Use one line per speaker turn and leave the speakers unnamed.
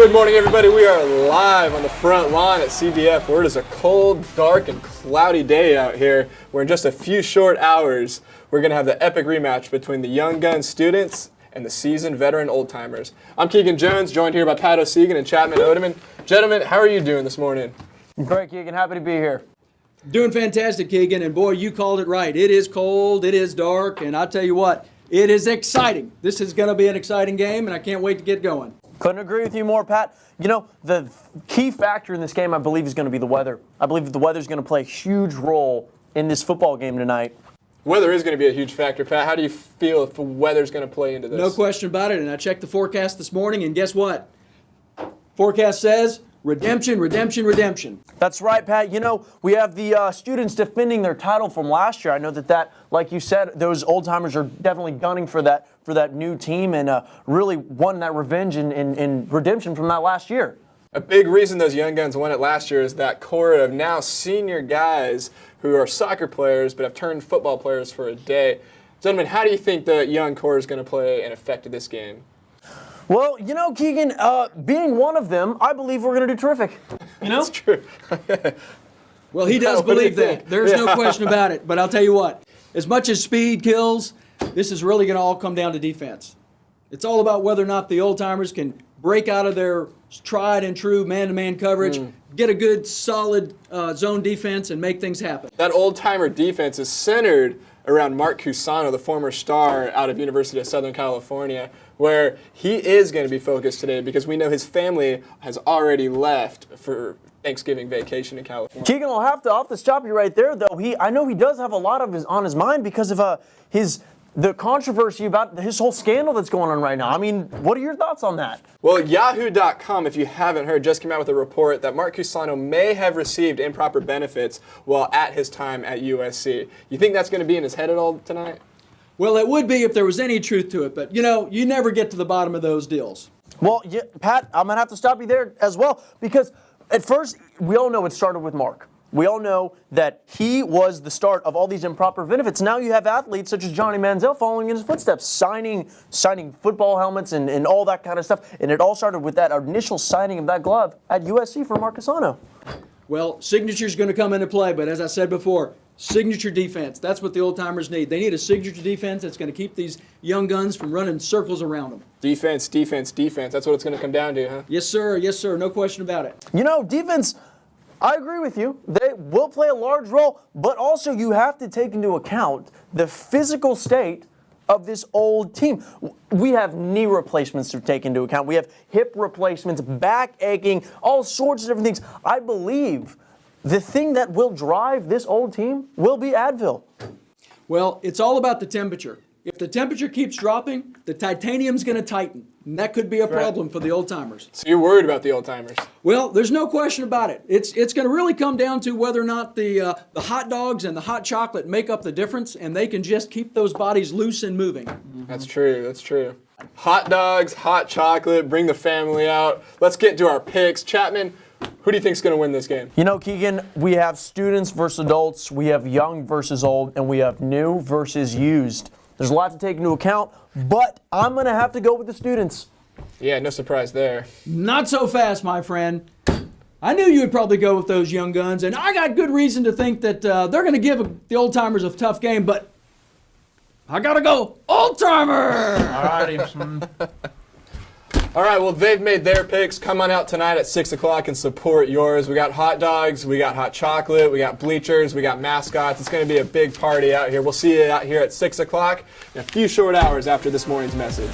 Good morning, everybody. We are live on the front lawn at CBF, where it is a cold, dark, and cloudy day out here, where in just a few short hours, we're going to have the epic rematch between the Young Guns students and the seasoned veteran old-timers. I'm Keegan Jones, joined here by Pat O'Segan and Chapman Odeman. Gentlemen, how are you doing this morning?
Great, Keegan. Happy to be here.
Doing fantastic, Keegan, and boy, you called it right. It is cold, it is dark, and I'll tell you what, it is exciting. This is going to be an exciting game, and I can't wait to get going.
Couldn't agree with you more, Pat. You know, the key factor in this game, I believe, is going to be the weather. I believe that the weather is going to play a huge role in this football game tonight.
Weather is going to be a huge factor, Pat. How do you feel if the weather's going to play into this?
No question about it, and I checked the forecast this morning, and guess what? Forecast says redemption, redemption, redemption.
That's right, Pat. You know, we have the students defending their title from last year. I know that, like you said, those old-timers are definitely gunning for that new team and really wanting that revenge and redemption from that last year.
A big reason those Young Guns won it last year is that core of now senior guys who are soccer players but have turned football players for a day. Gentlemen, how do you think the young core is going to play an effect in this game?
Well, you know, Keegan, being one of them, I believe we're going to do terrific. You know?
That's true.
Well, he does believe that. There's no question about it. But I'll tell you what, as much as speed kills, this is really going to all come down to defense. It's all about whether or not the old-timers can break out of their tried and true man-to-man coverage, get a good, solid zone defense, and make things happen.
That old-timer defense is centered around Mark Cusano, the former star out of University of Southern California, where he is going to be focused today because we know his family has already left for Thanksgiving vacation in California.
Keegan, I'll have to stop you right there, though. I know he does have a lot of on his mind because of the controversy about his whole scandal that's going on right now. I mean, what are your thoughts on that?
Well, Yahoo.com, if you haven't heard, just came out with a report that Mark Cusano may have received improper benefits while at his time at USC. You think that's going to be in his head at all tonight?
Well, it would be if there was any truth to it, but, you know, you never get to the bottom of those deals.
Well, yeah, Pat, I'm going to have to stop you there as well because at first, we all know it started with Mark. We all know that he was the start of all these improper benefits. Now you have athletes such as Johnny Manziel following in his footsteps, signing football helmets and all that kind of stuff. And it all started with that initial signing of that glove at USC for Mark Cusano.
Well, signature's going to come into play, but as I said before, signature defense. That's what the old-timers need. They need a signature defense that's going to keep these young guns from running circles around them.
Defense, defense, defense. That's what it's going to come down to, huh?
Yes, sir. Yes, sir. No question about it.
You know, defense, I agree with you. They will play a large role, but also you have to take into account the physical state of this old team. We have knee replacements to take into account. We have hip replacements, back aching, all sorts of different things. I believe the thing that will drive this old team will be Advil.
Well, it's all about the temperature. If the temperature keeps dropping, the titanium's going to tighten, and that could be a problem for the old-timers.
So you're worried about the old-timers?
Well, there's no question about it. It's going to really come down to whether or not the hot dogs and the hot chocolate make up the difference, and they can just keep those bodies loose and moving.
That's true. That's true. Hot dogs, hot chocolate, bring the family out. Let's get to our picks. Chapman, who do you think is going to win this game?
You know, Keegan, we have students versus adults, we have young versus old, and we have new versus used. There's a lot to take into account, but I'm going to have to go with the students.
Yeah, no surprise there.
Not so fast, my friend. I knew you would probably go with those young guns, and I got good reason to think that they're going to give the old-timers a tough game, but I got to go old-timer!
All right,
All right, well, they've made their picks. Come on out tonight at 6 o'clock and support yours. We got hot dogs, we got hot chocolate, we got bleachers, we got mascots. It's going to be a big party out here. We'll see you out here at 6 o'clock in a few short hours after this morning's message.